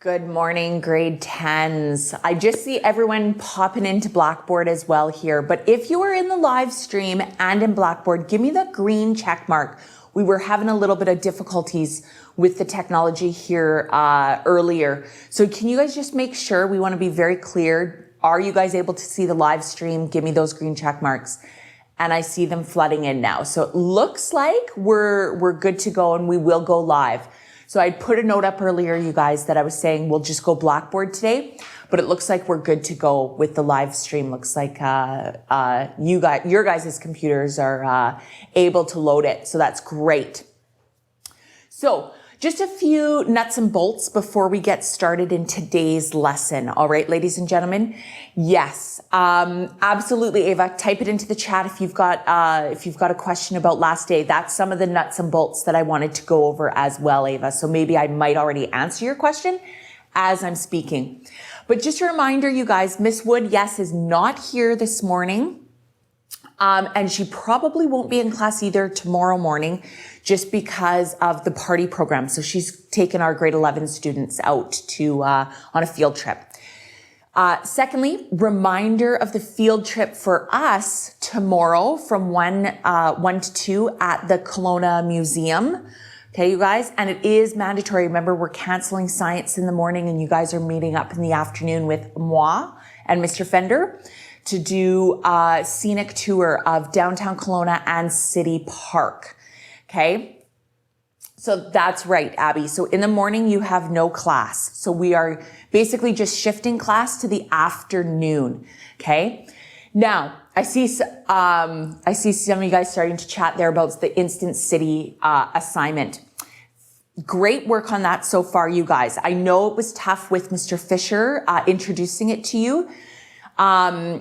Good morning, grade 10s. I just see everyone popping into Blackboard as well here. But if you are in the live stream and in Blackboard, give me the green check mark. We were having a little bit of difficulties with the technology here earlier. So can you guys just make sure, we want to be very clear. Are you guys able to see the live stream? Give me those green check marks. And I see them flooding in now. So it looks like we're good to go and we will go live. So I put a note up earlier, you guys, that I was saying we'll just go Blackboard today, but it looks like we're good to go with the live stream. Looks like your guys' computers are able to load it, so that's great. So just a few nuts and bolts before we get started in today's lesson. All right, ladies and gentlemen. Yes, absolutely, Ava. Type it into the chat if you've got a question about last day. That's some of the nuts and bolts that I wanted to go over as well, Ava. So maybe I might already answer your question as I'm speaking. But just a reminder, you guys, Miss Wood, yes, is not here this morning. And she probably won't be in class either tomorrow morning just because of the party program. So she's taken our grade 11 students out to on a field trip. Secondly, reminder of the field trip for us tomorrow from 1 to 2 at the Kelowna Museum. Okay, you guys, and it is mandatory. Remember, we're canceling science in the morning and you guys are meeting up in the afternoon with moi and Mr. Fender to do a scenic tour of downtown Kelowna and City Park. Okay. So that's right, Abby. So in the morning, you have no class. So we are basically just shifting class to the afternoon. Okay. Now I see some of you guys starting to chat there about the Instant City, assignment. Great work on that so far, you guys. I know it was tough with Mr. Fisher, introducing it to you. I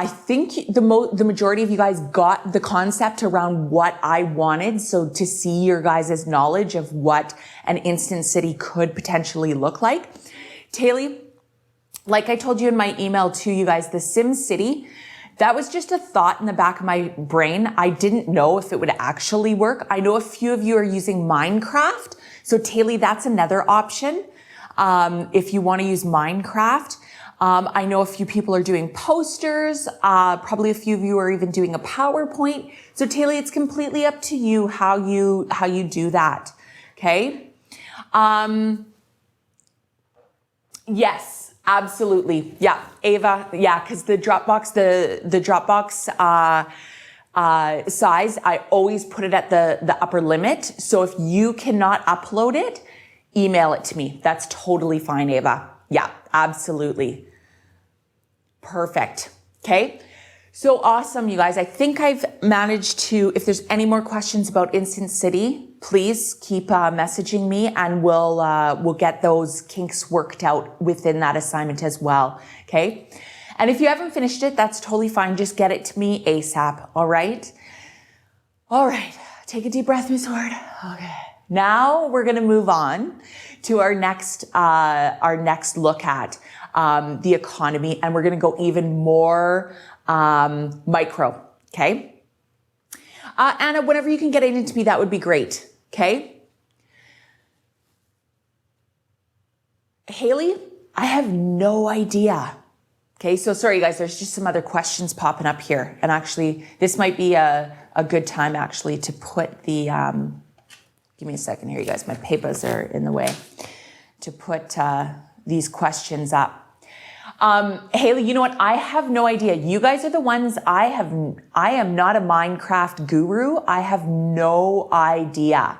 think the majority of you guys got the concept around what I wanted. So to see your guys' knowledge of what an Instant City could potentially look like. Taylor, like I told you in my email to you guys, the Sim City, that was just a thought in the back of my brain. I didn't know if it would actually work. I know a few of you are using Minecraft. So Taylor, that's another option. If you want to use Minecraft. I know a few people are doing posters. Probably a few of you are even doing a PowerPoint. So Taylor, it's completely up to you how you do that. Okay. Yes, absolutely. Yeah. Ava. Yeah. Cause the Dropbox size, I always put it at the upper limit. So if you cannot upload it, email it to me. That's totally fine, Ava. Yeah, absolutely. Perfect. Okay. So awesome, you guys. I think I've managed to, if there's any more questions about Instant City, please keep messaging me and we'll get those kinks worked out within that assignment as well. Okay. And if you haven't finished it, that's totally fine. Just get it to me ASAP. All right. All right. Take a deep breath, Miss Ward. Okay. Now we're going to move on to our next look at the economy, and we're going to go even more micro. Okay, Anna, whenever you can get it into me, that would be great. Okay, Haley, I have no idea. Okay, so sorry, guys. There's just some other questions popping up here, and actually, this might be a good time actually to put the. Give me a second here, you guys. My papers are in the way to put these questions up. Haley, you know what? I have no idea. You guys are the ones I am not a Minecraft guru. I have no idea.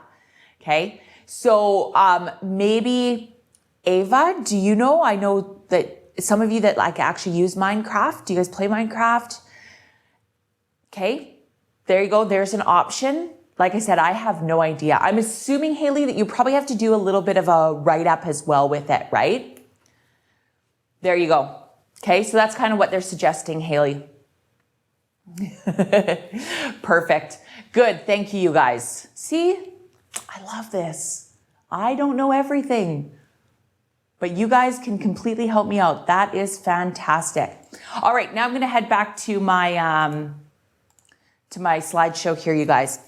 Okay. So, maybe Ava, do you know? I know that some of you that like actually use Minecraft. Do you guys play Minecraft? Okay. There you go. There's an option. Like I said, I have no idea. I'm assuming, Haley, that you probably have to do a little bit of a write-up as well with it, right? There you go. Okay, so that's kind of what they're suggesting, Haley. Perfect. Good. Thank you, you guys. See, I love this. I don't know everything, but you guys can completely help me out. That is fantastic. All right, now I'm going to head back to my slideshow here, you guys.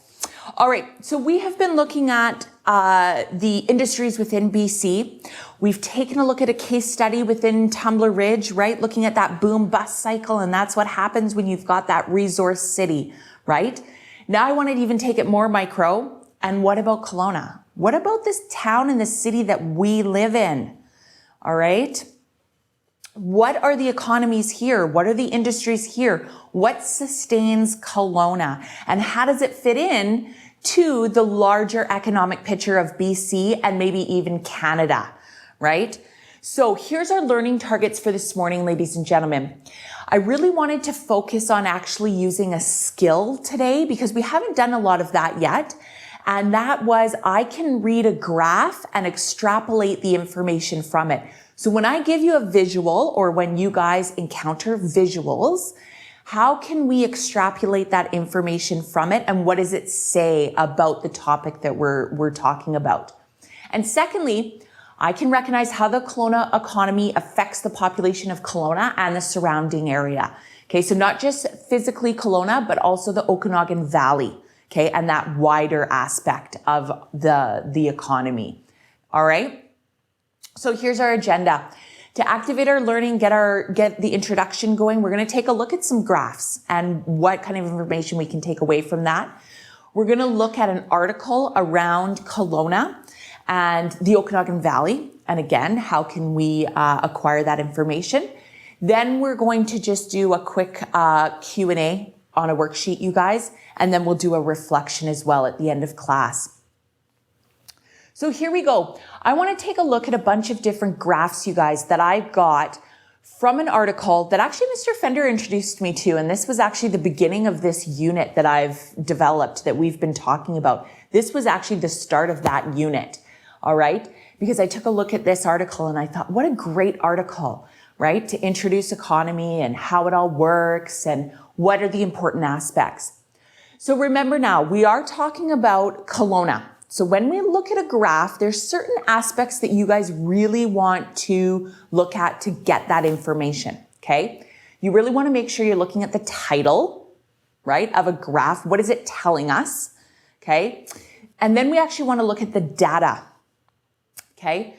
All right, so we have been looking at the industries within BC. We've taken a look at a case study within Tumbler Ridge, right? Looking at that boom bust cycle, and that's what happens when you've got that resource city, right? Now I want to even take it more micro. And what about Kelowna? What about this town and the city that we live in? All right. What are the economies here? What are the industries here? What sustains Kelowna? And how does it fit in to the larger economic picture of BC and maybe even Canada, right? So here's our learning targets for this morning, ladies and gentlemen. I really wanted to focus on actually using a skill today because we haven't done a lot of that yet. And that was, I can read a graph and extrapolate the information from it. So when I give you a visual, or when you guys encounter visuals, how can we extrapolate that information from it? And what does it say about the topic that we're talking about? And secondly, I can recognize how the Kelowna economy affects the population of Kelowna and the surrounding area. Okay, so not just physically Kelowna, but also the Okanagan Valley. Okay, and that wider aspect of the economy. All right. So here's our agenda. To activate our learning, get the introduction going, we're going to take a look at some graphs and what kind of information we can take away from that. We're going to look at an article around Kelowna and the Okanagan Valley. And again, how can we acquire that information? Then we're going to just do a quick Q&A on a worksheet, you guys, and then we'll do a reflection as well at the end of class. So here we go. I want to take a look at a bunch of different graphs, you guys, that I got from an article that actually Mr. Fender introduced me to, and this was actually the beginning of this unit that I've developed that we've been talking about. This was actually the start of that unit, all right? Because I took a look at this article and I thought, what a great article, right? To introduce economy and how it all works and what are the important aspects. So remember now, we are talking about Kelowna. So when we look at a graph, there's certain aspects that you guys really want to look at to get that information, okay? You really want to make sure you're looking at the title, right, of a graph. What is it telling us, okay? And then we actually want to look at the data, okay?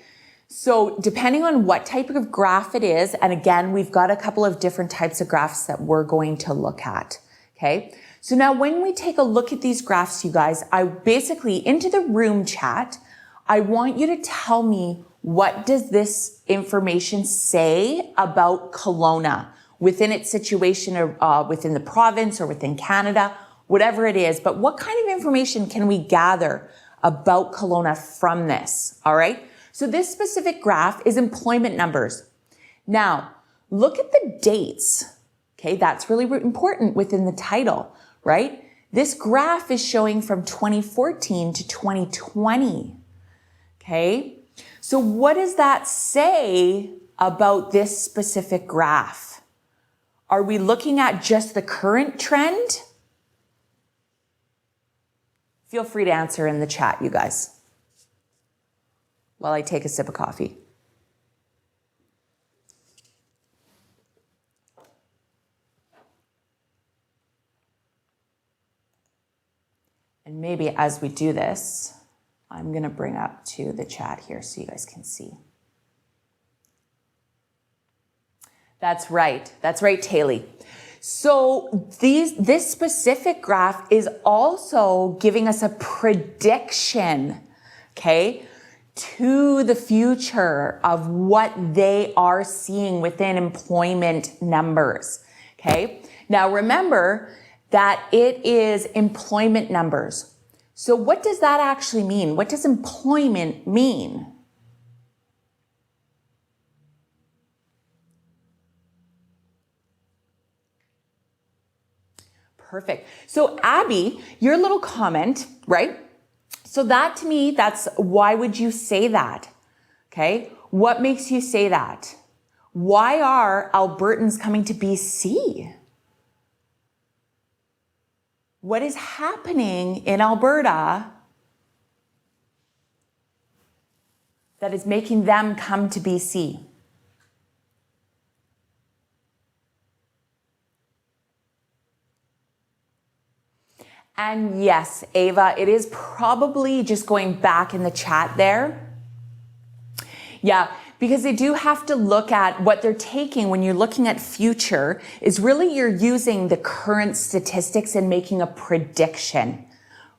So depending on what type of graph it is, and again, we've got a couple of different types of graphs that we're going to look at, okay? So now when we take a look at these graphs, you guys, I basically, into the room chat, I want you to tell me, what does this information say about Kelowna within its situation, or within the province or within Canada, whatever it is, but what kind of information can we gather about Kelowna from this, all right? So this specific graph is employment numbers. Now, look at the dates, okay? That's really important within the title, right? This graph is showing from 2014 to 2020, okay? So what does that say about this specific graph? Are we looking at just the current trend? Feel free to answer in the chat, you guys, while I take a sip of coffee. And maybe as we do this, I'm going to bring up to the chat here so you guys can see. That's right, Taylor. So this specific graph is also giving us a prediction, okay, to the future of what they are seeing within employment numbers, okay? Now remember that it is employment numbers. So what does that actually mean? What does employment mean? Perfect. So Abby, your little comment, right? So that to me, that's, why would you say that? Okay. What makes you say that? Why are Albertans coming to BC? What is happening in Alberta that is making them come to BC? And yes, Ava, it is probably just going back in the chat there. Yeah, because they do have to look at what they're taking when you're looking at future is really you're using the current statistics and making a prediction,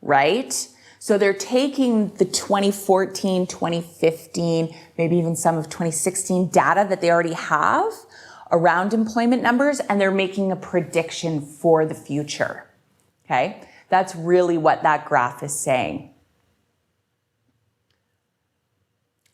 right? So they're taking the 2014, 2015, maybe even some of 2016 data that they already have around employment numbers, and they're making a prediction for the future, okay? That's really what that graph is saying.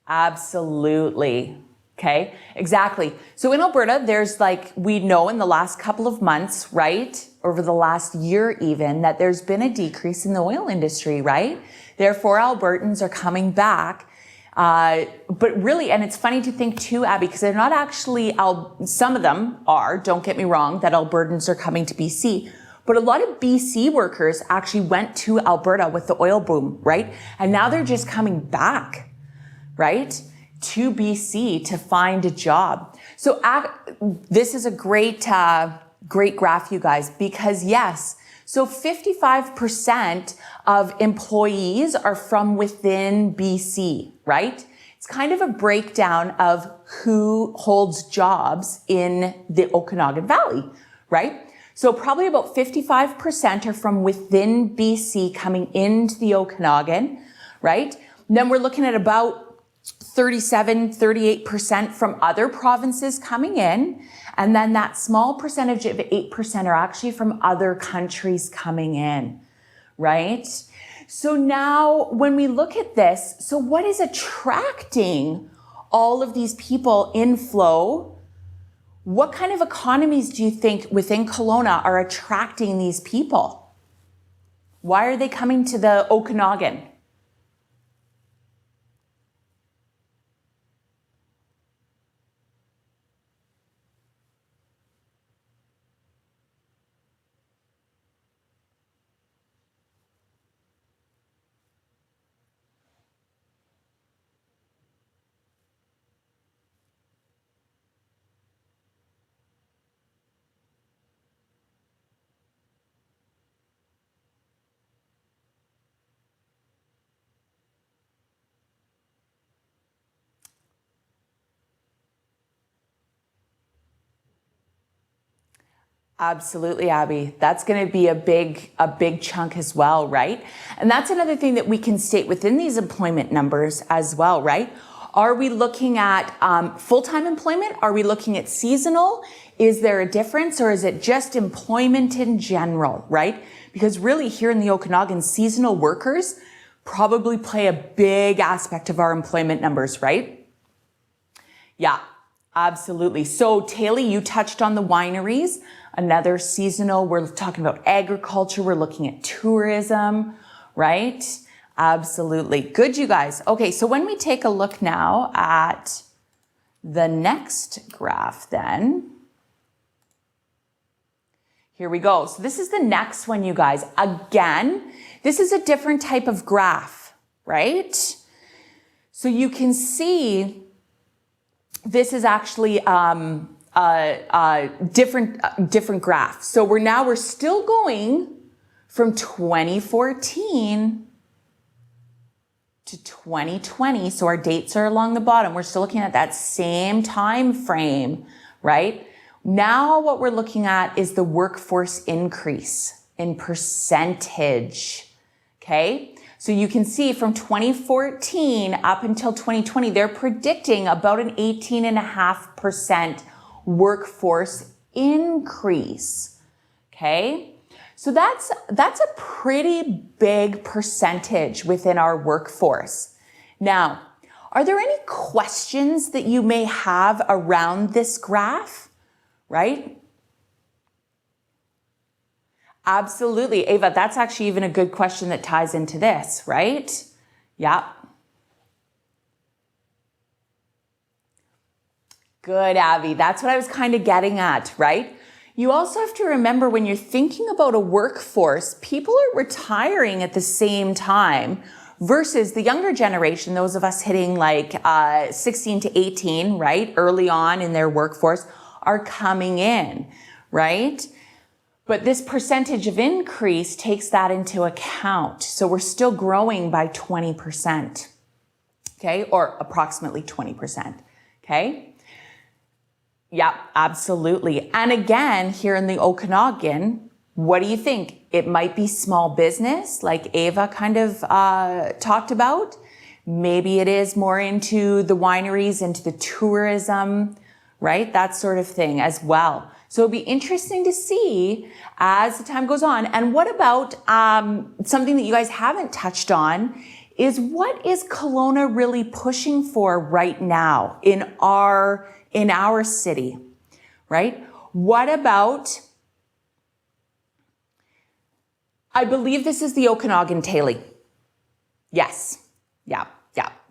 Absolutely. Okay, exactly. So in Alberta, there's we know in the last couple of months, right, over the last year even, that there's been a decrease in the oil industry, right? Therefore, Albertans are coming back. But really, and it's funny to think too, Abby, because they're not actually, some of them are, don't get me wrong, that Albertans are coming to BC. But a lot of BC workers actually went to Alberta with the oil boom, right? And now they're just coming back, right, to BC to find a job. So this is a great, great graph, you guys, because yes, so 55% of employees are from within BC, right? It's kind of a breakdown of who holds jobs in the Okanagan Valley, right? So probably about 55% are from within BC coming into the Okanagan, right? And then we're looking at about 38% from other provinces coming in. And then that small percentage of 8% are actually from other countries coming in, right? So now when we look at this, so what is attracting all of these people inflow? What kind of economies do you think within Kelowna are attracting these people? Why are they coming to the Okanagan? Absolutely, Abby. That's going to be a big chunk as well, right? And that's another thing that we can state within these employment numbers as well, right? Are we looking at full-time employment? Are we looking at seasonal? Is there a difference, or is it just employment in general, right? Because really here in the Okanagan, seasonal workers probably play a big aspect of our employment numbers, right? Yeah, absolutely. So Taylor, you touched on the wineries. Another seasonal, we're talking about agriculture, we're looking at tourism, right? Absolutely. Good, you guys. Okay, so when we take a look now at the next graph then, here we go. So this is the next one, you guys. Again, this is a different type of graph, right? So you can see this is actually different graph. So we're still going from 2014 to 2020. So our dates are along the bottom. We're still looking at that same time frame, right? Now what we're looking at is the workforce increase in percentage, okay? So you can see from 2014 up until 2020, they're predicting about an 18.5% workforce increase, okay? So that's a pretty big percentage within our workforce. Now, are there any questions that you may have around this graph, right? Absolutely, Ava, that's actually even a good question that ties into this, right? Yeah. Good, Abby. That's what I was kind of getting at, right? You also have to remember when you're thinking about a workforce, people are retiring at the same time versus the younger generation, those of us hitting 16 to 18, right? Early on in their workforce are coming in, right? But this percentage of increase takes that into account. So we're still growing by 20%, okay? Or approximately 20%, okay? Yeah, absolutely. And again, here in the Okanagan, what do you think? It might be small business, like Ava kind of talked about. Maybe it is more into the wineries, into the tourism, right? That sort of thing as well. So it'll be interesting to see as the time goes on. And what about something that you guys haven't touched on is what is Kelowna really pushing for right now in our city, right? What about, I believe this is the Okanagan Tailie. Yes. Yeah.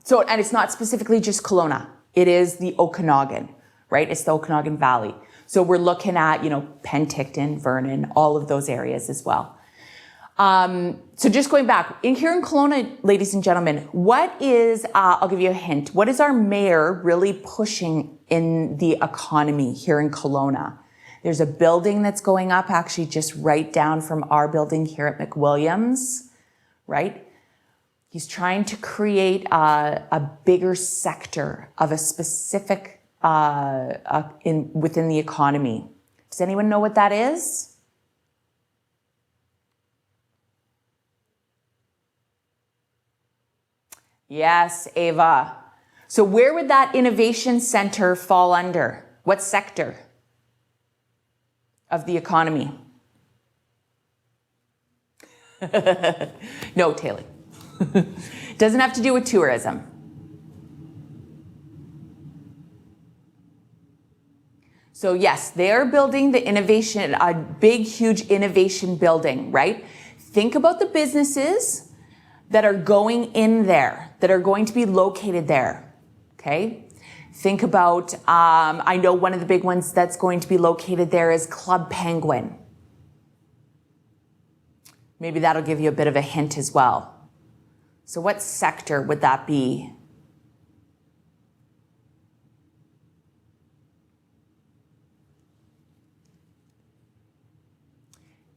So, and it's not specifically just Kelowna. It is the Okanagan, right? It's the Okanagan Valley. So we're looking at, Penticton, Vernon, all of those areas as well. So just going back, here in Kelowna, ladies and gentlemen, what is, I'll give you a hint. What is our mayor really pushing in the economy here in Kelowna? There's a building that's going up actually just right down from our building here at McWilliams, right? He's trying to create a bigger sector of a specific within the economy. Does anyone know what that is? Yes, Ava. So where would that innovation center fall under? What sector of the economy? No, Taylor. Doesn't have to do with tourism. So yes, they're building the innovation, a big, huge innovation building, right? Think about the businesses that are going in there, that are going to be located there, okay? Think about, I know one of the big ones that's going to be located there is Club Penguin. Maybe that'll give you a bit of a hint as well. So what sector would that be?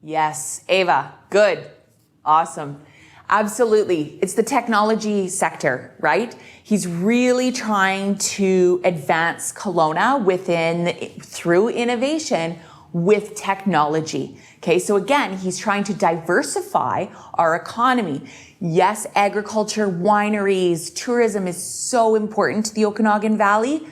Yes, Ava, good, awesome. Absolutely, it's the technology sector, right? He's really trying to advance Kelowna through innovation with technology. Okay, so again, he's trying to diversify our economy. Yes, agriculture, wineries, tourism is so important to the Okanagan Valley,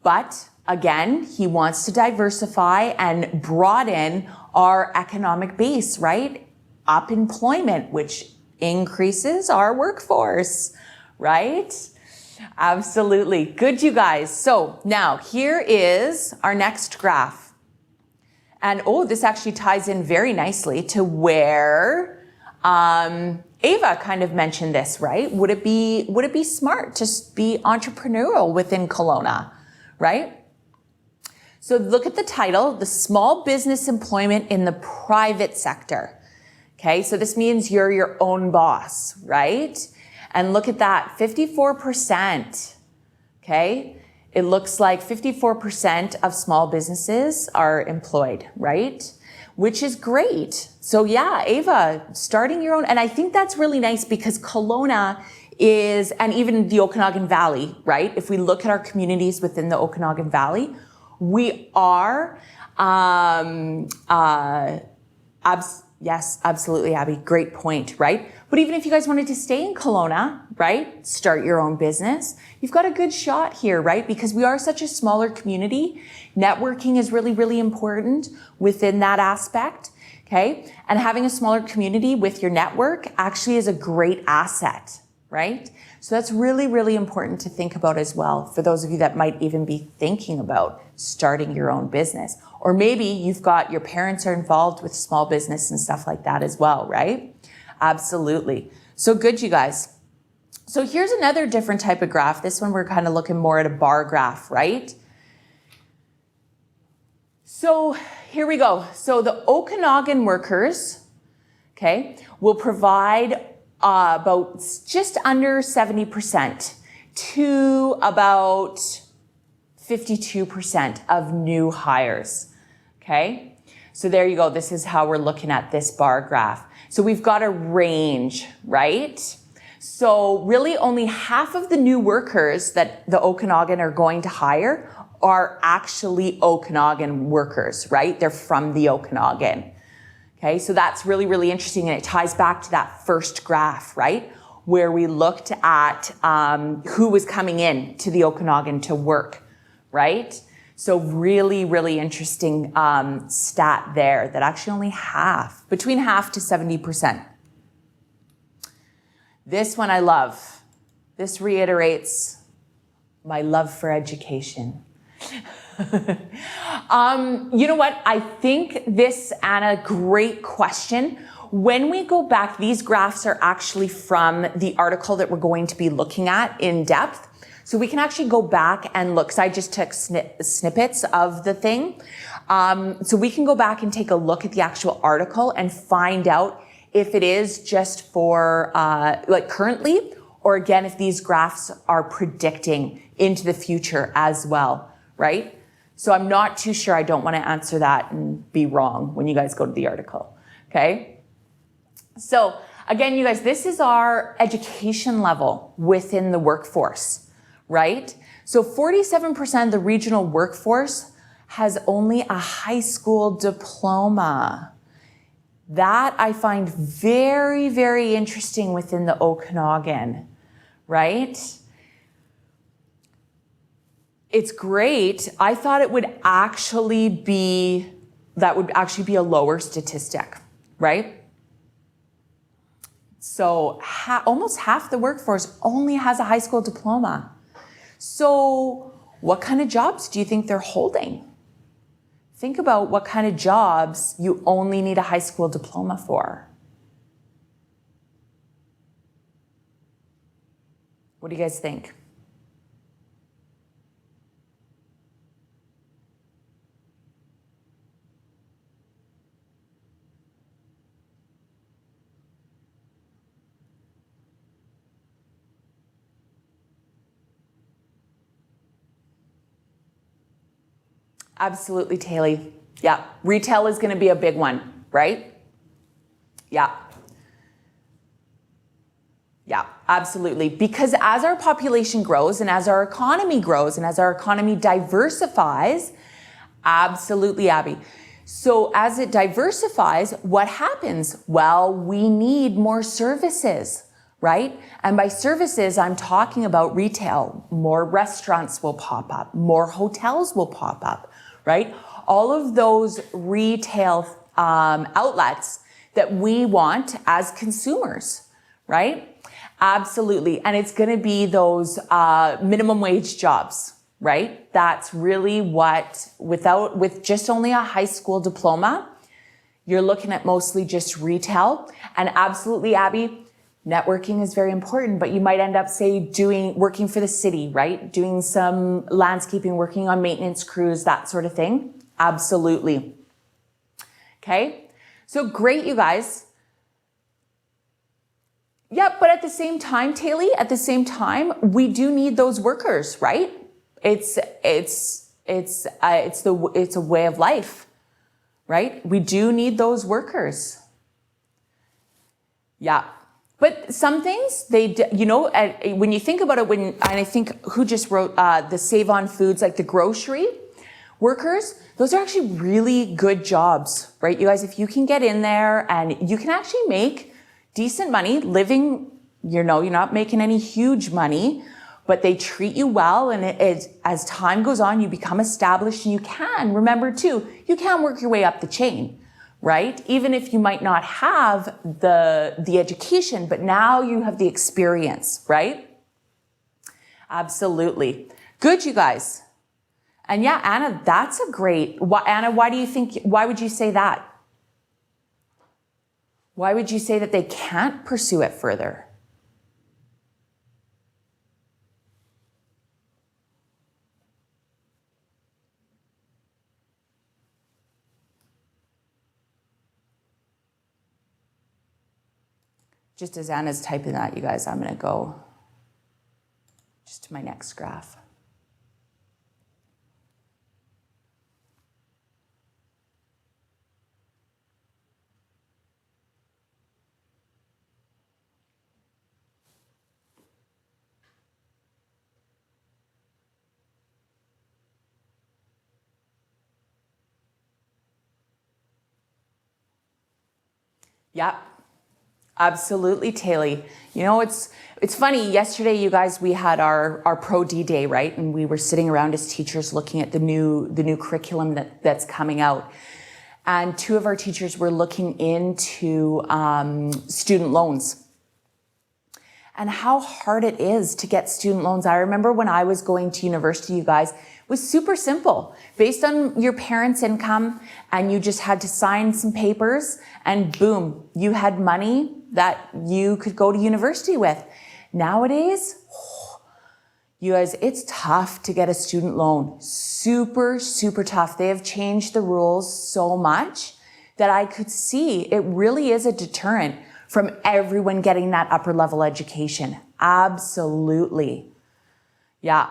but again, he wants to diversify and broaden our economic base, right? Up employment, which increases our workforce, right? Absolutely. Good, you guys. So now here is our next graph. And this actually ties in very nicely to where Ava kind of mentioned this, right? Would it be smart to be entrepreneurial within Kelowna, right? So look at the title, the small business employment in the private sector. Okay, so this means you're your own boss, right? And look at that, 54%, okay? It looks like 54% of small businesses are employed, right? Which is great. So yeah, Ava, starting your own, and I think that's really nice because Kelowna is, and even the Okanagan Valley, right? If we look at our communities within the Okanagan Valley, we are, yes, absolutely, Abby. Great point, right? But even if you guys wanted to stay in Kelowna, right, start your own business, you've got a good shot here, right? Because we are such a smaller community. Networking is really, really important within that aspect, okay? And having a smaller community with your network actually is a great asset, right? So that's really, really important to think about as well for those of you that might even be thinking about starting your own business. Or maybe you've got your parents are involved with small business and stuff like that as well, right? Absolutely. So good, you guys. So here's another different type of graph. This one we're kind of looking more at a bar graph, right? So here we go. So the Okanagan workers, okay, will provide about just under 70% to about 52% of new hires, okay? So there you go. This is how we're looking at this bar graph. So we've got a range, right? So really only half of the new workers that the Okanagan are going to hire are actually Okanagan workers, right? They're from the Okanagan. Okay, so that's really, really interesting. And it ties back to that first graph, right? Where we looked at who was coming in to the Okanagan to work, right? So really, really interesting stat there that actually only half, between half to 70%. This one I love. This reiterates my love for education. You know what? I think this, Anna, great question. When we go back, these graphs are actually from the article that we're going to be looking at in depth. So we can actually go back and look, because I just took snippets of the thing. So we can go back and take a look at the actual article and find out if it is just for like currently, or again, if these graphs are predicting into the future as well, right? So I'm not too sure. I don't want to answer that and be wrong when you guys go to the article, okay? So again, you guys, this is our education level within the workforce, right? So 47% of the regional workforce has only a high school diploma. That I find very, very interesting within the Okanagan, right? It's great. I thought it would actually be, that would actually be a lower statistic, right? So almost half the workforce only has a high school diploma. So what kind of jobs do you think they're holding? Think about what kind of jobs you only need a high school diploma for. What do you guys think? Absolutely, Taylor. Yeah, retail is going to be a big one, right? Yeah. Yeah, absolutely. Because as our population grows and as our economy grows and as our economy diversifies, absolutely, Abby. So as it diversifies, what happens? Well, we need more services, right? And by services, I'm talking about retail. More restaurants will pop up, more hotels will pop up, right? All of those retail outlets that we want as consumers, right? Absolutely. And it's going to be those minimum wage jobs, right? That's really what, with just only a high school diploma, you're looking at mostly just retail. And absolutely, Abby, networking is very important, but you might end up, say, working for the city, right? Doing some landscaping, working on maintenance crews, that sort of thing. Absolutely. Okay. So great, you guys. Yeah, but at the same time, Taylor, we do need those workers, right? It's a way of life, right? We do need those workers. Yeah. But some things, when you think about it, and I think who just wrote the Save On Foods, like the grocery workers, those are actually really good jobs, right? You guys, if you can get in there and you can actually make decent money living, you're not making any huge money, but they treat you well. And as time goes on, you become established and you can work your way up the chain, right? Even if you might not have the education, but now you have the experience, right? Absolutely. Good, you guys. And yeah, Anna, that's a great, Anna, why would you say that? Why would you say that they can't pursue it further? Just as Anna's typing that, you guys, I'm going to go just to my next graph. Yep. Absolutely, Taylor. You know, it's funny. Yesterday, you guys, we had our Pro D Day, right? And we were sitting around as teachers looking at the new curriculum that's coming out. And two of our teachers were looking into student loans and how hard it is to get student loans. I remember when I was going to university, you guys, it was super simple. Based on your parents' income, and you just had to sign some papers, and boom, you had money that you could go to university with. Nowadays, you guys, it's tough to get a student loan. Super, super tough. They have changed the rules so much that I could see it really is a deterrent from everyone getting that upper level education. Absolutely. Yeah,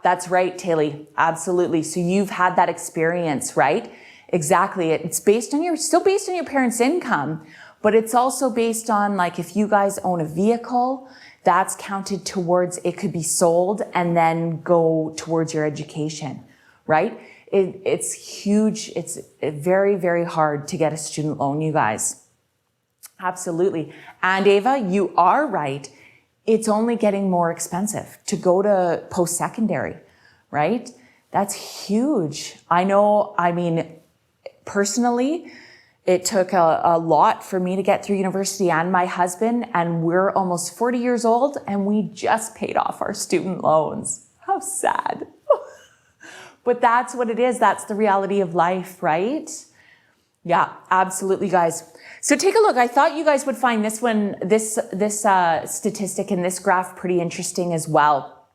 that's right, Taylor. Absolutely. So you've had that experience, right? Exactly. It's still based on your parents' income, but it's also based on, like, if you guys own a vehicle, that's counted towards, it could be sold and then go towards your education, right? It's huge. It's very, very hard to get a student loan, you guys. Absolutely. And Ava, you are right. It's only getting more expensive to go to post-secondary, right? That's huge. I know, I mean, personally, it took a lot for me to get through university and my husband, and we're almost 40 years old and we just paid off our student loans. How sad. But that's what it is. That's the reality of life, right? Yeah, absolutely, guys. So take a look. I thought you guys would find this statistic in this graph pretty interesting as well.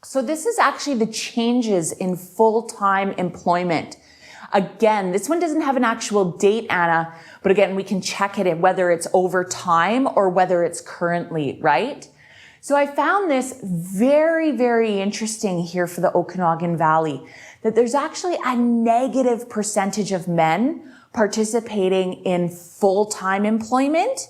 So this is actually the changes in full-time employment. Again, this one doesn't have an actual date, Anna, but again, we can check it whether it's over time or whether it's currently, right? So I found this very, very interesting here for the Okanagan Valley, that there's actually a negative percentage of men participating in full-time employment,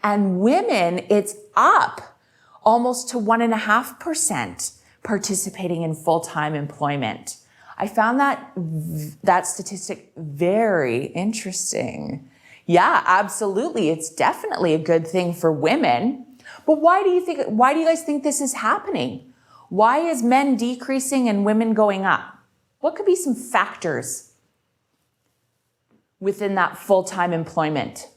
and women, it's up almost to 1.5% participating in full-time employment. I found that statistic very interesting. Yeah, absolutely. It's definitely a good thing for women. But why do you guys think this is happening? Why is men decreasing and women going up? What could be some factors within that full-time employment?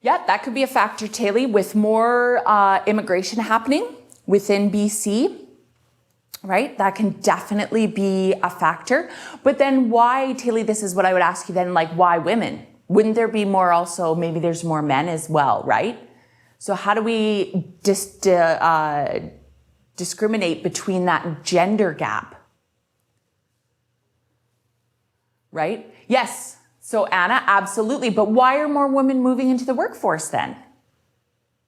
Yeah, that could be a factor, Taylor, with more immigration happening within BC, right? That can definitely be a factor. But then why, Taylor, this is what I would ask you then, like, why women? Wouldn't there be more also, maybe there's more men as well, right? So how do we discriminate between that gender gap? Right? Yes. So Anna, absolutely. But why are more women moving into the workforce then?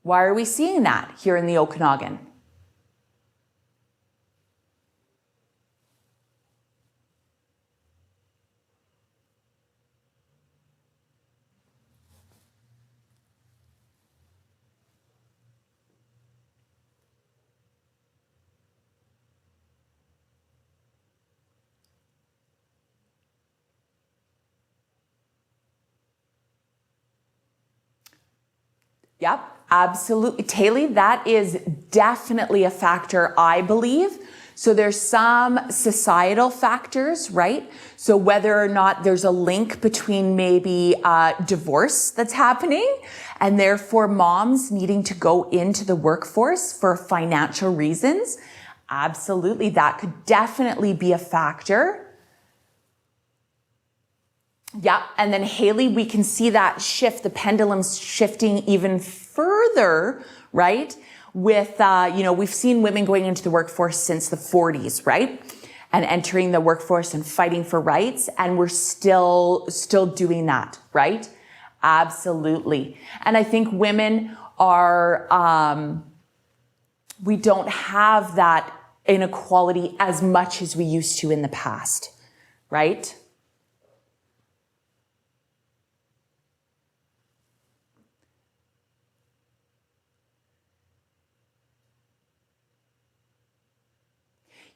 Why are we seeing that here in the Okanagan? Yep, absolutely. Taylor, that is definitely a factor, I believe. So there's some societal factors, right? So whether or not there's a link between maybe divorce that's happening and therefore moms needing to go into the workforce for financial reasons, absolutely, that could definitely be a factor. Yeah, and then Haley, we can see that shift, the pendulum's shifting even further, right? With, we've seen women going into the workforce since the 40s, right? and entering the workforce and fighting for rights, and we're still doing that, right? Absolutely. And I think women are, we don't have that inequality as much as we used to in the past, right?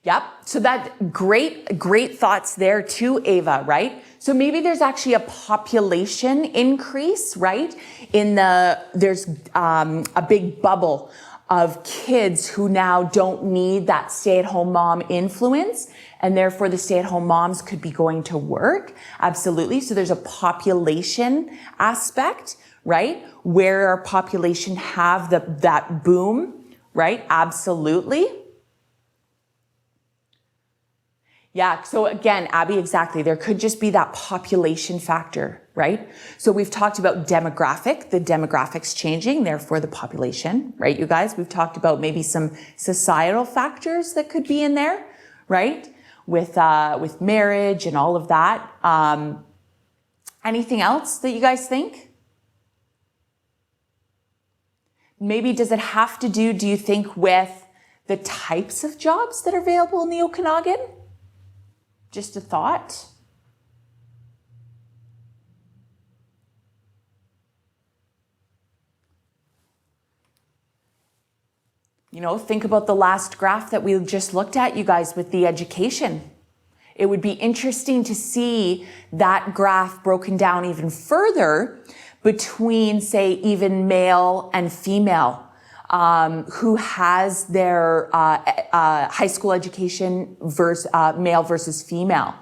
Yep. So that great thoughts there too, Ava, right? So maybe there's actually a population increase, right? There's a big bubble of kids who now don't need that stay-at-home mom influence, and therefore the stay-at-home moms could be going to work. Absolutely. So there's a population aspect, right? Where our population have that boom, right? Absolutely. Yeah. So again, Abby, exactly. There could just be that population factor, right? So we've talked about the demographics changing, therefore the population, right? You guys, we've talked about maybe some societal factors that could be in there, right? With marriage and all of that. Anything else that you guys think? Maybe does it have to do you think, with the types of jobs that are available in the Okanagan? Just a thought. Think about the last graph that we just looked at, you guys, with the education. It would be interesting to see that graph broken down even further between, say, even male and female. Who has their high school education versus male versus female,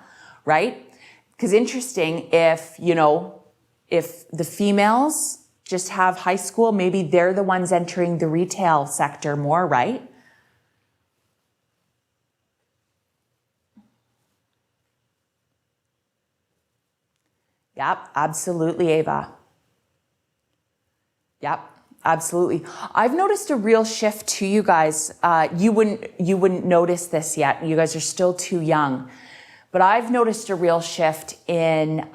right? Because interesting, if the females just have high school, maybe they're the ones entering the retail sector more, right? Yep, absolutely, Ava. Yep. Absolutely. I've noticed a real shift to you guys. You wouldn't notice this yet. You guys are still too young. But I've noticed a real shift in,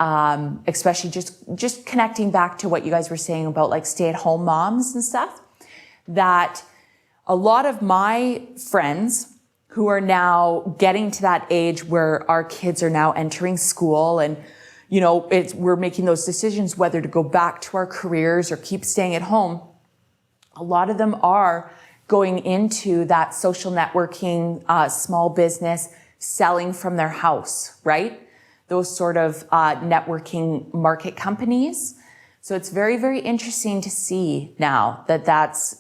especially just connecting back to what you guys were saying about like stay-at-home moms and stuff, that a lot of my friends who are now getting to that age where our kids are now entering school and we're making those decisions whether to go back to our careers or keep staying at home. A lot of them are going into that social networking, small business, selling from their house, right? Those sort of networking market companies. So it's very, very interesting to see now that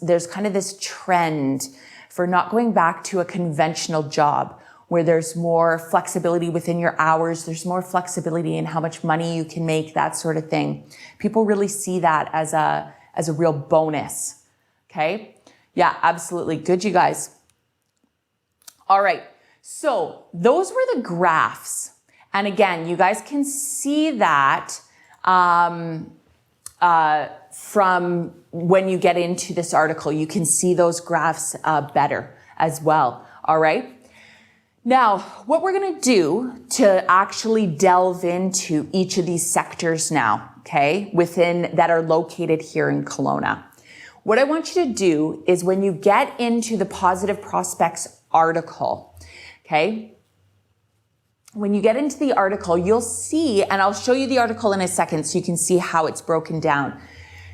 there's kind of this trend for not going back to a conventional job where there's more flexibility within your hours, there's more flexibility in how much money you can make, that sort of thing. People really see that as a real bonus. Okay. Yeah, absolutely. Good, you guys. All right. So those were the graphs. And again, you guys can see that from when you get into this article, you can see those graphs better as well. All right. Now, what we're going to do to actually delve into each of these sectors now, okay, that are located here in Kelowna. What I want you to do is when you get into the Positive Prospects article, okay, when you get into the article, you'll see, and I'll show you the article in a second so you can see how it's broken down.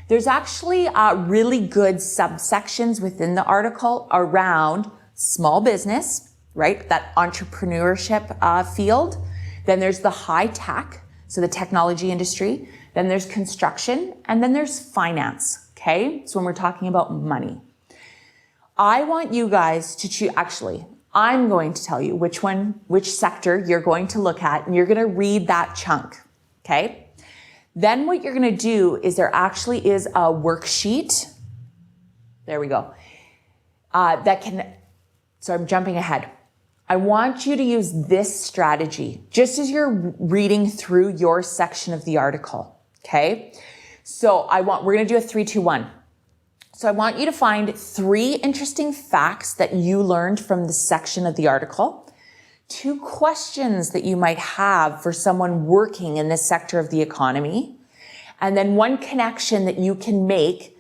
There's actually really good subsections within the article around small business, right? That entrepreneurship field. Then there's the high tech, so the technology industry. Then there's construction, and then there's finance. Okay, so when we're talking about money, I want you guys to choose. Actually, I'm going to tell you which sector you're going to look at, and you're going to read that chunk. Okay. Then what you're going to do is there actually is a worksheet. There we go. So I'm jumping ahead. I want you to use this strategy just as you're reading through your section of the article. Okay. So we're going to do a 3, 2, 1. So I want you to find 3 interesting facts that you learned from this section of the article. 2 questions that you might have for someone working in this sector of the economy, and then 1 connection that you can make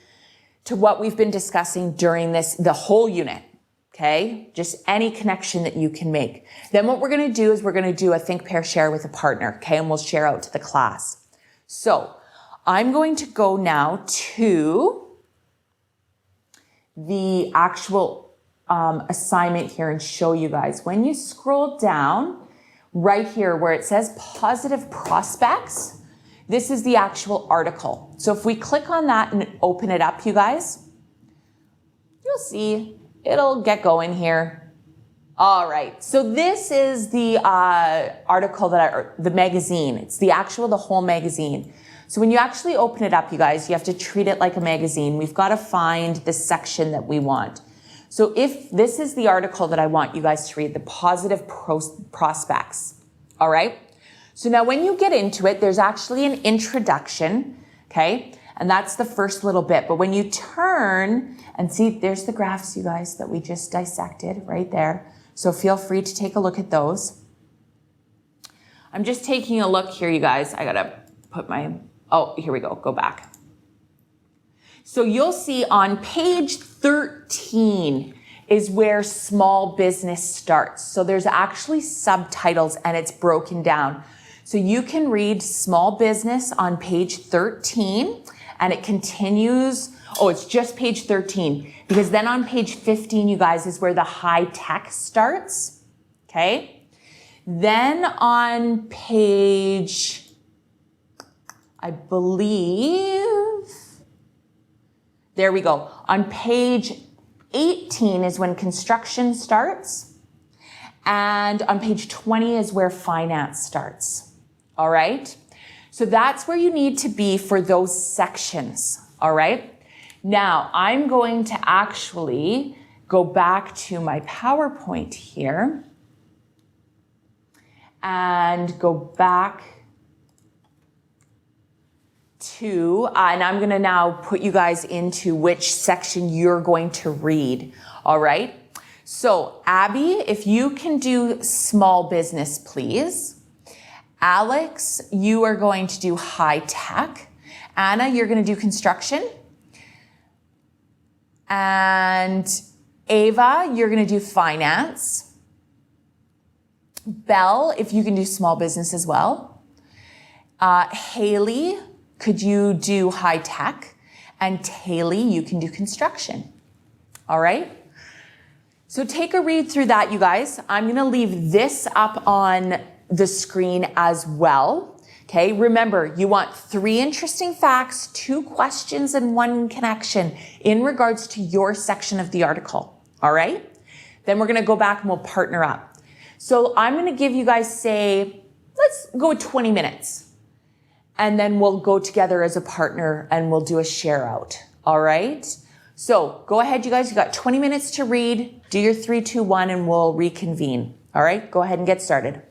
to what we've been discussing during the whole unit. Okay, just any connection that you can make. Then what we're going to do is we're going to do a think, pair, share with a partner. Okay, and we'll share out to the class. So I'm going to go now to the actual assignment here and show you guys. When you scroll down right here where it says positive prospects, this is the actual article. So if we click on that and open it up, you guys, you'll see it'll get going here. All right, so this is the article the magazine. It's the whole magazine. So when you actually open it up, you guys, you have to treat it like a magazine. We've got to find the section that we want. So if this is the article that I want you guys to read, the positive prospects, all right? So now when you get into it, there's actually an introduction, okay? And that's the first little bit. But when you turn and see, there's the graphs, you guys, that we just dissected right there. So feel free to take a look at those. I'm just taking a look here, you guys. I gotta put here we go, go back. So you'll see on page 13 is where small business starts. So there's actually subtitles and it's broken down. So you can read small business on page 13 and it continues. Oh, it's just page 13 because then on page 15, you guys, is where the high tech starts. Okay. Then on page, I believe, there we go. On page 18 is when construction starts. And on page 20 is where finance starts. All right. So that's where you need to be for those sections. All right. Now I'm going to actually go back to my PowerPoint here and go back to, and I'm going to now put you guys into which section you're going to read. All right. So Abby, if you can do small business, please. Alex, you are going to do high tech. Anna, you're going to do construction. And Ava, you're going to do finance. Belle, if you can do small business as well. Haley, could you do high tech? And Taylor, you can do construction. All right. So take a read through that, you guys. I'm going to leave this up on the screen as well. Okay. Remember, you want 3 interesting facts, 2 questions, and 1 connection in regards to your section of the article. All right. Then we're going to go back and we'll partner up. So I'm going to give you guys, say, let's go with 20 minutes. And then we'll go together as a partner and we'll do a share out. All right. So go ahead, you guys. You got 20 minutes to read. Do your 3, 2, 1, and we'll reconvene. All right. Go ahead and get started.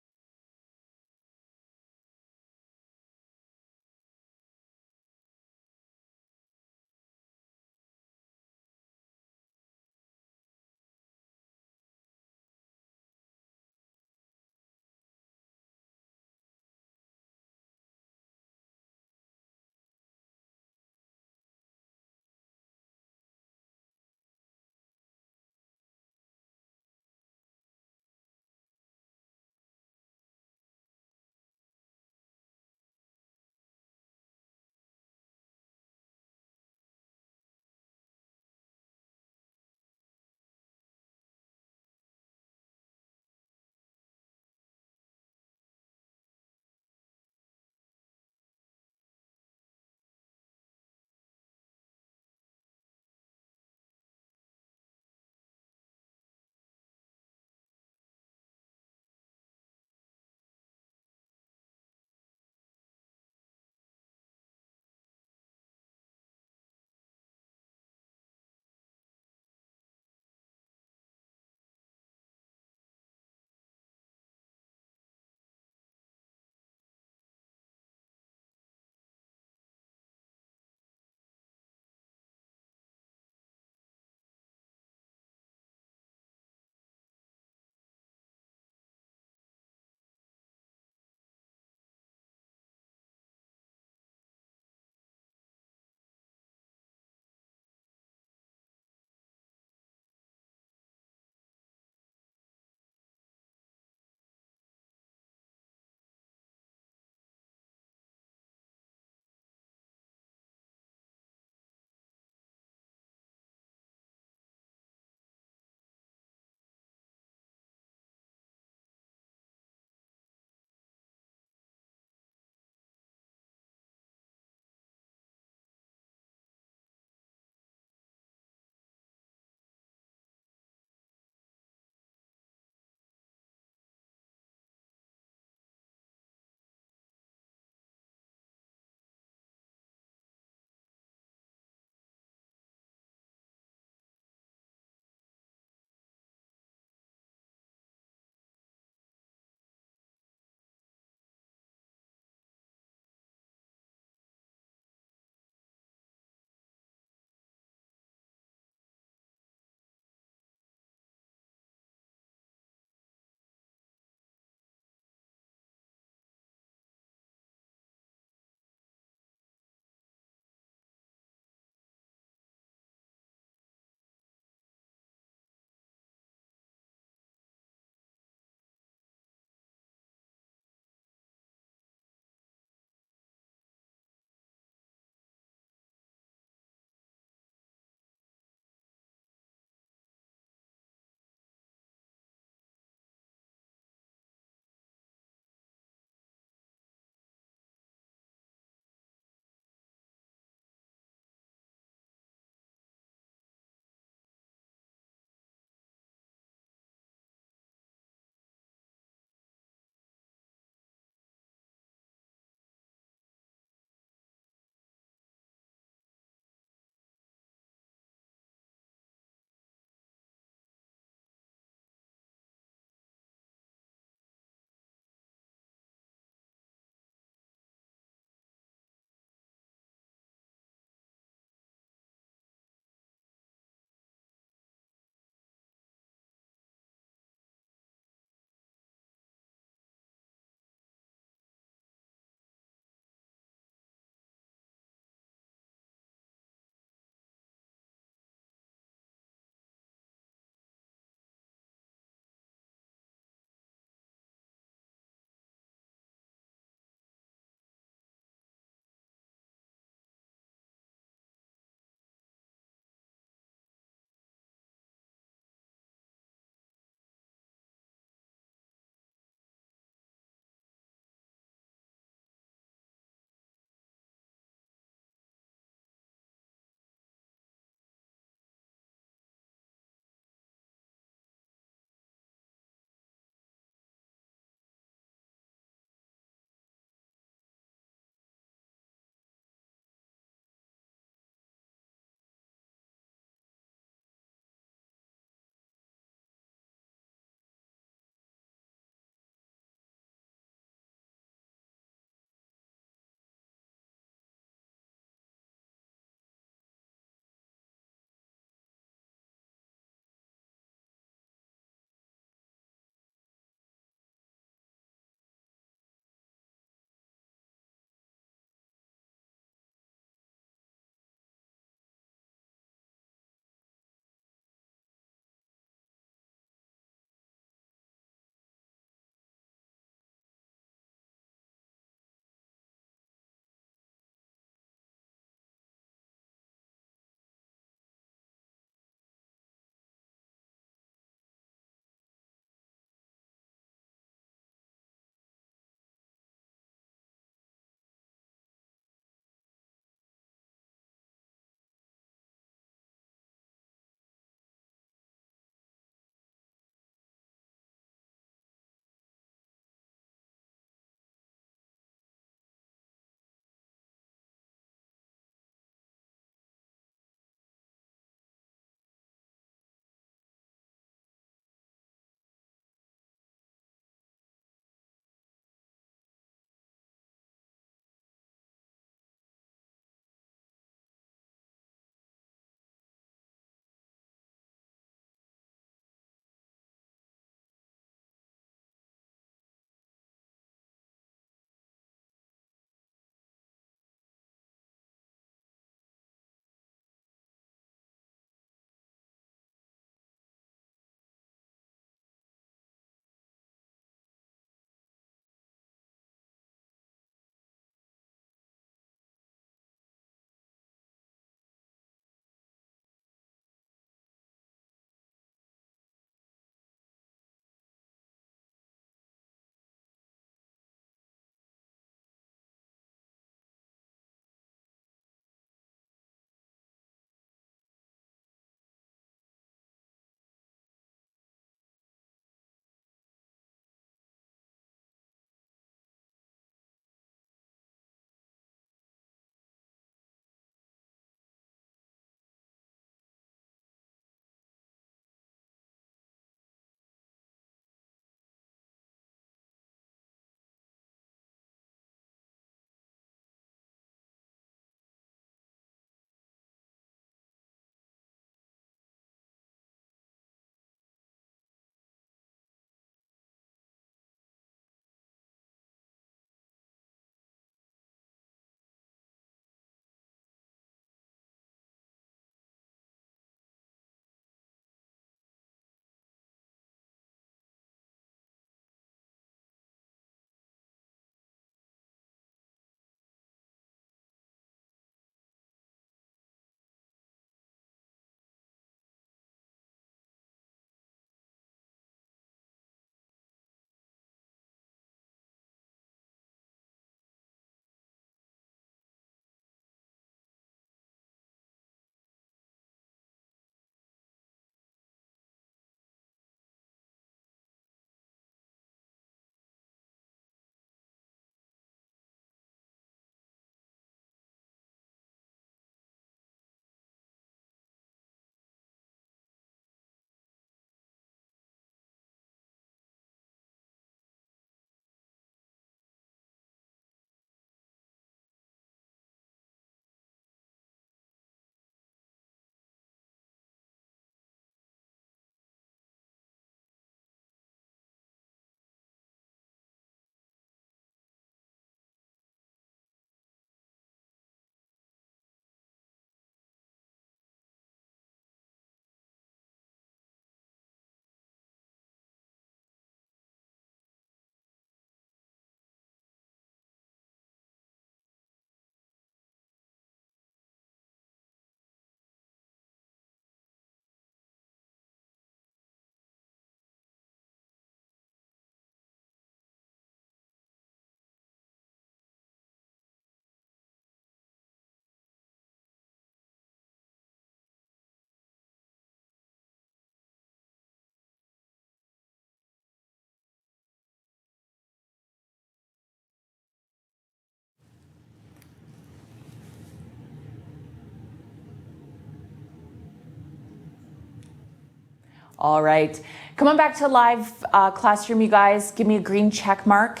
All right. Come on back to live classroom, you guys. Give me a green check mark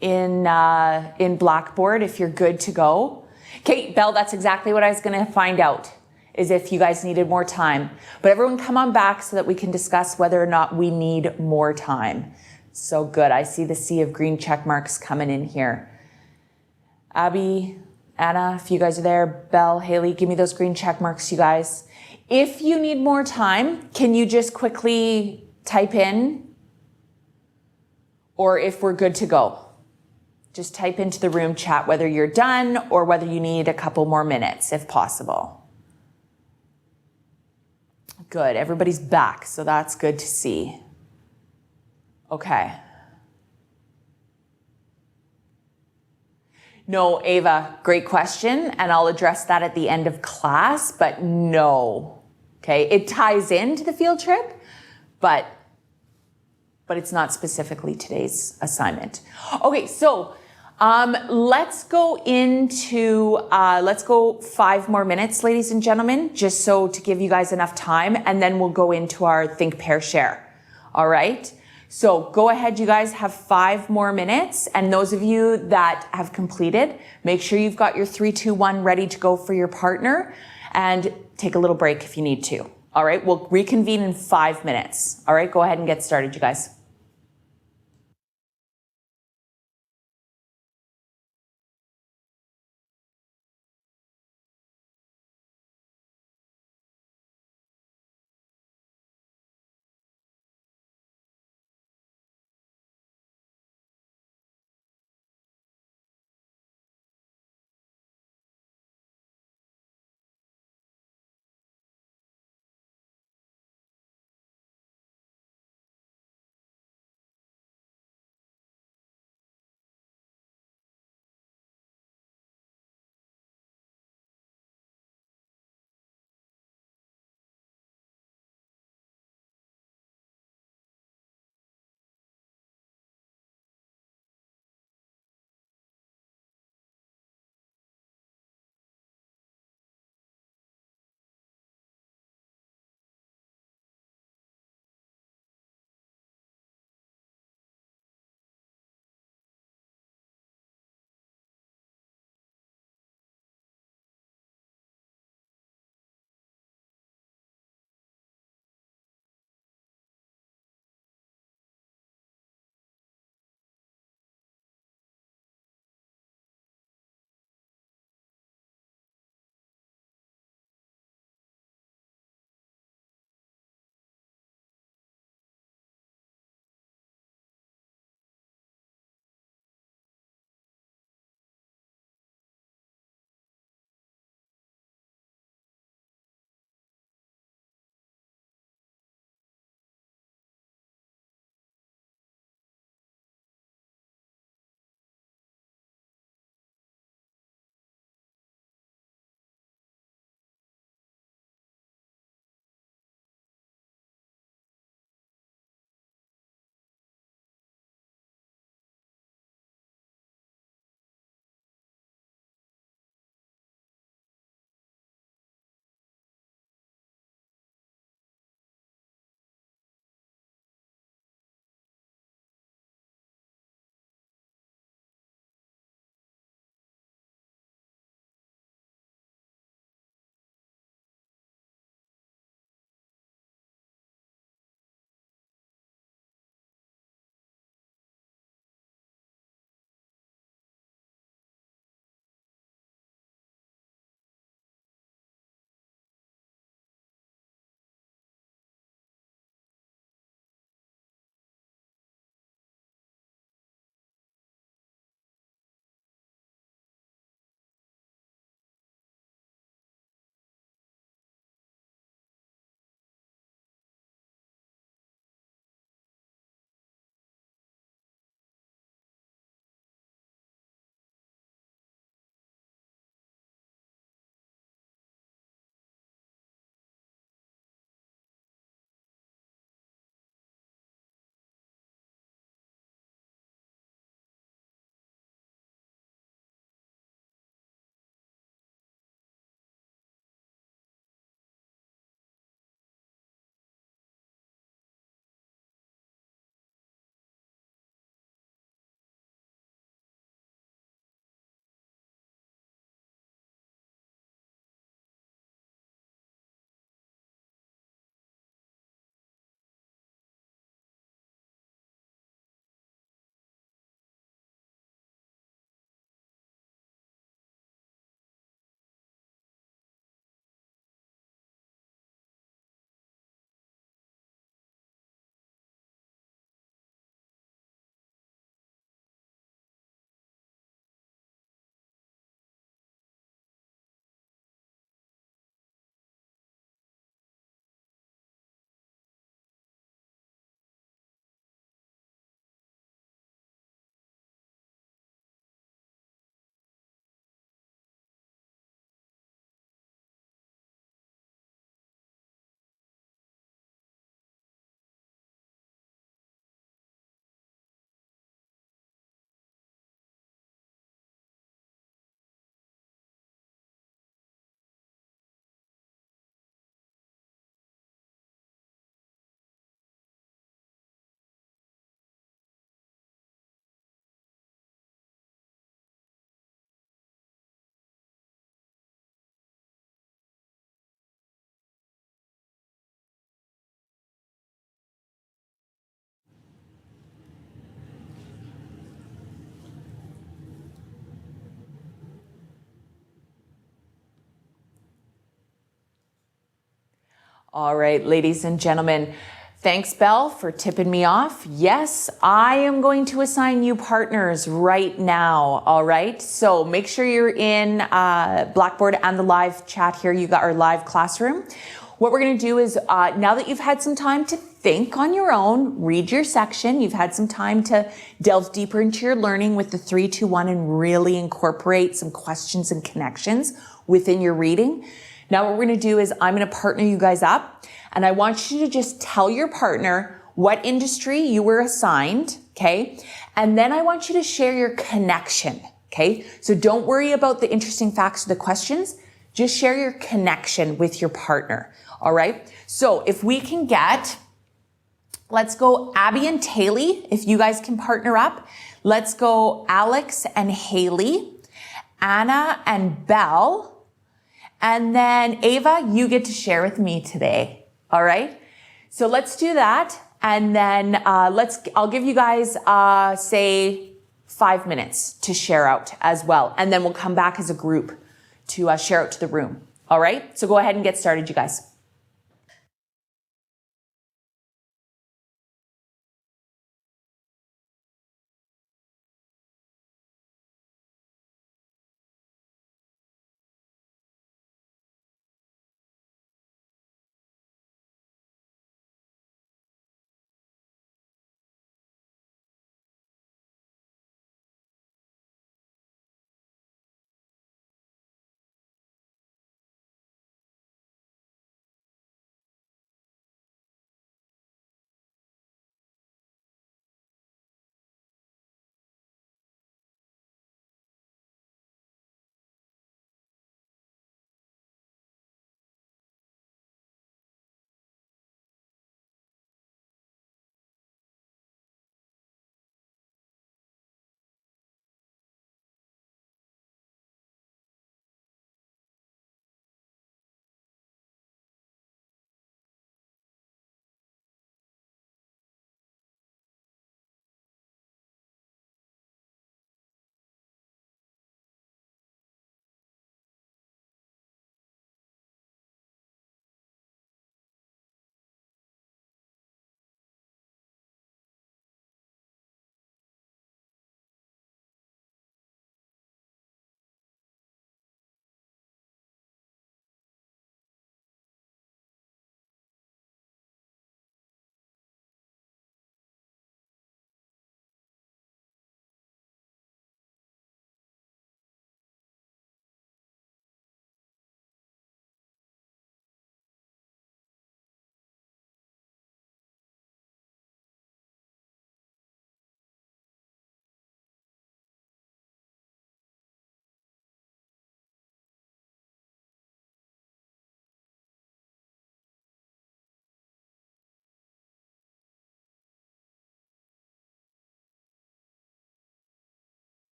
in Blackboard if you're good to go. Okay, Belle, that's exactly what I was going to find out, is if you guys needed more time. But everyone come on back so that we can discuss whether or not we need more time. So good. I see the sea of green check marks coming in here. Abby, Anna, if you guys are there, Belle, Haley, give me those green check marks, you guys. If you need more time, can you just quickly type in? Or if we're good to go? Just type into the room chat whether you're done or whether you need a couple more minutes, if possible. Good, everybody's back, so that's good to see. Okay. No, Ava, great question, and I'll address that at the end of class, but no. Okay, it ties into the field trip, but it's not specifically today's assignment. Okay, so let's go 5 more minutes, ladies and gentlemen, just so to give you guys enough time, and then we'll go into our think, pair, share. All right? So go ahead, you guys have 5 more minutes, and those of you that have completed, make sure you've got your 3, 2, 1 ready to go for your partner, and take a little break if you need to. All right, we'll reconvene in 5 minutes. All right, go ahead and get started, you guys. All right, ladies and gentlemen, thanks, Belle, for tipping me off. Yes, I am going to assign you partners right now, all right? So make sure you're in Blackboard and the live chat here. You got our live classroom. What we're gonna do is, now that you've had some time to think on your own, read your section, you've had some time to delve deeper into your learning with the 3-2-1 and really incorporate some questions and connections within your reading. Now what we're gonna do is I'm gonna partner you guys up, and I want you to just tell your partner what industry you were assigned, okay? And then I want you to share your connection, okay? So don't worry about the interesting facts or the questions, just share your connection with your partner, all right? So if we can get, let's go Abby and Taylor, if you guys can partner up. Let's go Alex and Haley, Anna and Belle, and then Ava, you get to share with me today. All right. So let's do that. And then I'll give you guys, say 5 minutes to share out as well. And then we'll come back as a group to share out to the room. All right. So go ahead and get started, you guys.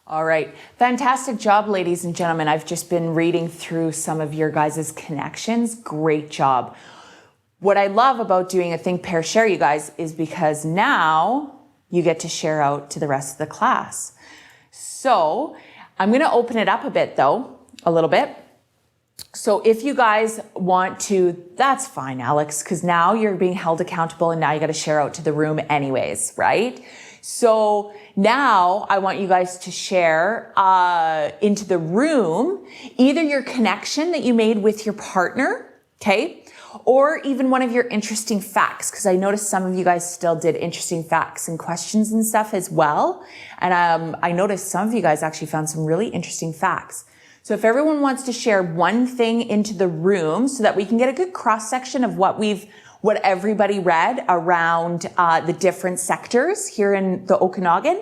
All right. Fantastic job, ladies and gentlemen. I've just been reading through some of your guys' connections. Great job. What I love about doing a Think, Pair, Share, you guys, is because now you get to share out to the rest of the class. So I'm going to open it up a bit though, a little bit. So if you guys want to, that's fine, Alex, because now you're being held accountable and now you got to share out to the room anyways, right? So now I want you guys to share into the room either your connection that you made with your partner, okay? Or even one of your interesting facts, because I noticed some of you guys still did interesting facts and questions and stuff as well. And I noticed some of you guys actually found some really interesting facts. So if everyone wants to share one thing into the room so that we can get a good cross section of what everybody read around the different sectors here in the Okanagan,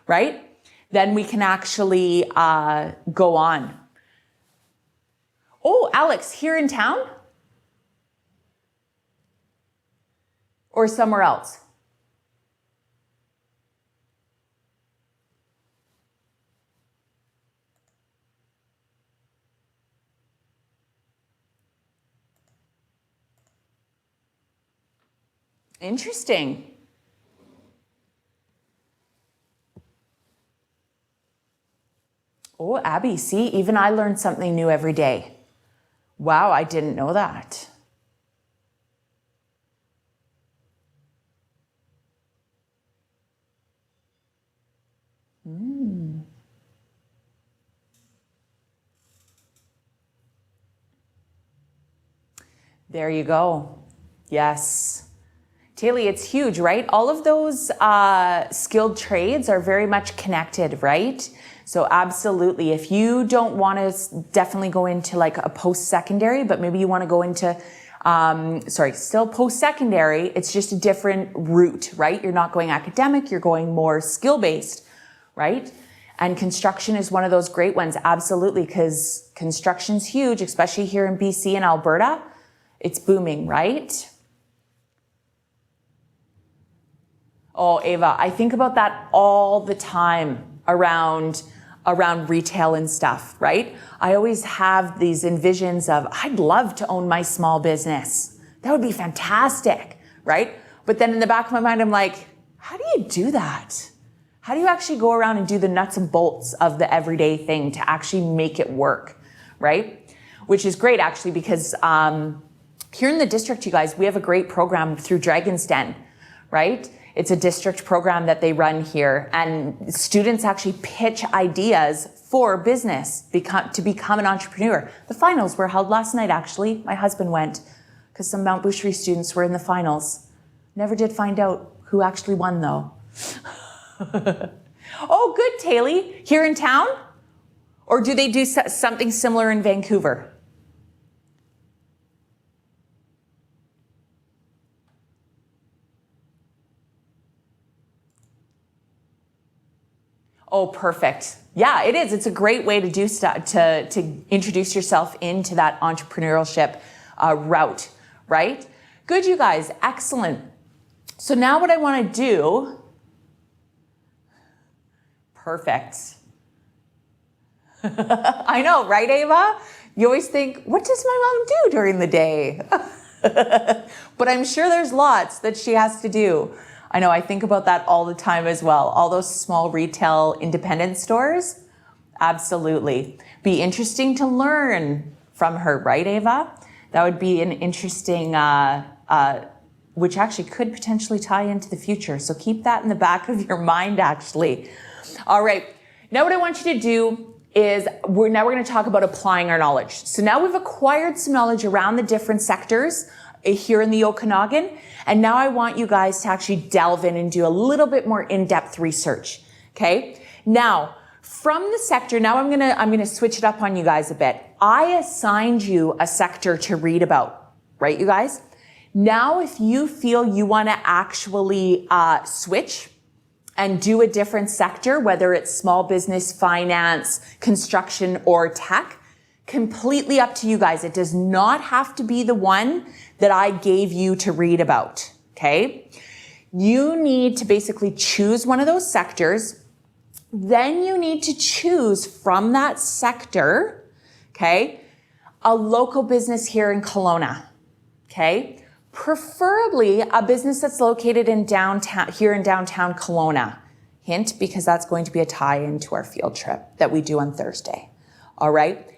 right? Then we can actually go on. Oh, Alex, here in town? Or somewhere else? Interesting. Oh, Abby, see, even I learned something new every day. Wow, I didn't know that. There you go. Yes. Taylor, it's huge, right? All of those skilled trades are very much connected, right? So absolutely. If you don't want to definitely go into like a post-secondary, but maybe you want to go into, still post-secondary, it's just a different route, right? You're not going academic, you're going more skill-based, right? And construction is one of those great ones, absolutely, because construction's huge, especially here in BC and Alberta. It's booming, right? Oh, Ava, I think about that all the time around retail and stuff, right? I always have these envisions of, I'd love to own my small business. That would be fantastic, right? But then in the back of my mind, I'm like, how do you do that? How do you actually go around and do the nuts and bolts of the everyday thing to actually make it work, right? Which is great, actually, because here in the district, you guys, we have a great program through Dragon's Den, right? It's a district program that they run here, and students actually pitch ideas for business to become an entrepreneur. The finals were held last night, actually. My husband went because some Mount Boucherie students were in the finals. Never did find out who actually won, though. Oh, good, Taylor. Here in town? Or do they do something similar in Vancouver? Oh, perfect. Yeah, it is. It's a great way to do stuff, to introduce yourself into that entrepreneurship route, right? Good, you guys. Excellent. So now what I want to do, perfect. I know, right, Ava? You always think, what does my mom do during the day? But I'm sure there's lots that she has to do. I know, I think about that all the time as well. All those small retail independent stores, absolutely. Be interesting to learn from her, right, Ava? That would be an interesting, which actually could potentially tie into the future. So keep that in the back of your mind, actually. All right, now what I want you to do is we're going to talk about applying our knowledge. So now we've acquired some knowledge around the different sectors here in the Okanagan. And now I want you guys to actually delve in and do a little bit more in-depth research. Okay. Now from the sector, now I'm going to switch it up on you guys a bit. I assigned you a sector to read about, right, you guys? Now, if you feel you want to actually switch and do a different sector, whether it's small business, finance, construction, or tech, completely up to you guys. It does not have to be the one that I gave you to read about, okay? You need to basically choose one of those sectors Then you need to choose from that sector, okay, a local business here in Kelowna, okay? Preferably a business that's located in downtown, here in downtown Kelowna. Hint, because that's going to be a tie-in to our field trip that we do on Thursday, all right?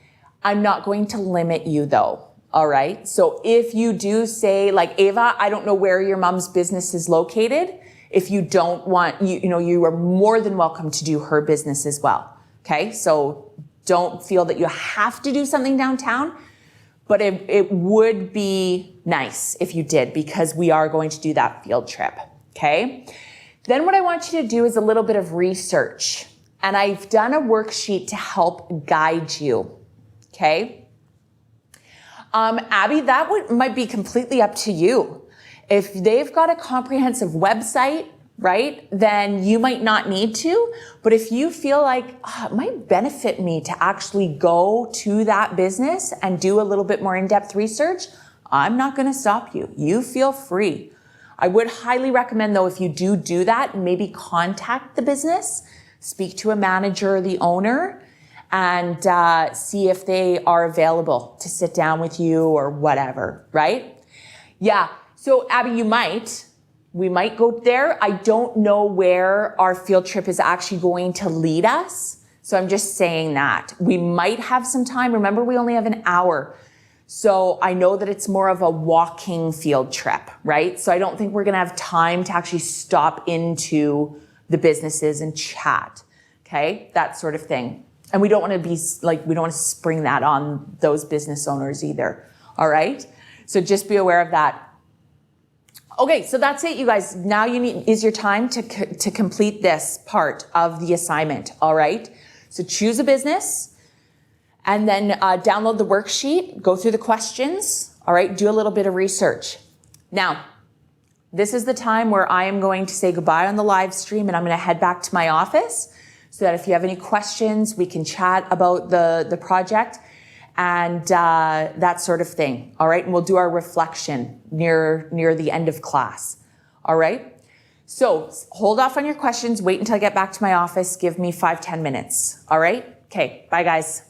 I'm not going to limit you though, all right? So if you do say, like, Ava, I don't know where your mom's business is located. If you don't want, you are more than welcome to do her business as well, okay? So don't feel that you have to do something downtown, but it would be nice if you did, because we are going to do that field trip, okay? Then what I want you to do is a little bit of research. And I've done a worksheet to help guide you, okay? Abby, that might be completely up to you. If they've got a comprehensive website, right, then you might not need to. But if you feel like it might benefit me to actually go to that business and do a little bit more in-depth research, I'm not going to stop you. You feel free. I would highly recommend, though, if you do that, maybe contact the business, speak to a manager or the owner, and see if they are available to sit down with you or whatever, right? Yeah. So, Abby, we might go there. I don't know where our field trip is actually going to lead us. So I'm just saying that. We might have some time. Remember, we only have an hour. So I know that it's more of a walking field trip, right? So I don't think we're going to have time to actually stop into the businesses and chat. Okay. That sort of thing. And we don't want to be like, we don't want to spring that on those business owners either. All right. So just be aware of that. Okay. So that's it, you guys. Now is your time to complete this part of the assignment. All right. So choose a business. And then download the worksheet, go through the questions, all right, do a little bit of research. Now, this is the time where I am going to say goodbye on the live stream, and I'm going to head back to my office so that if you have any questions, we can chat about the project and that sort of thing, all right? And we'll do our reflection near the end of class, all right? So hold off on your questions, wait until I get back to my office, give me 5-10 minutes, all right? Okay, bye guys.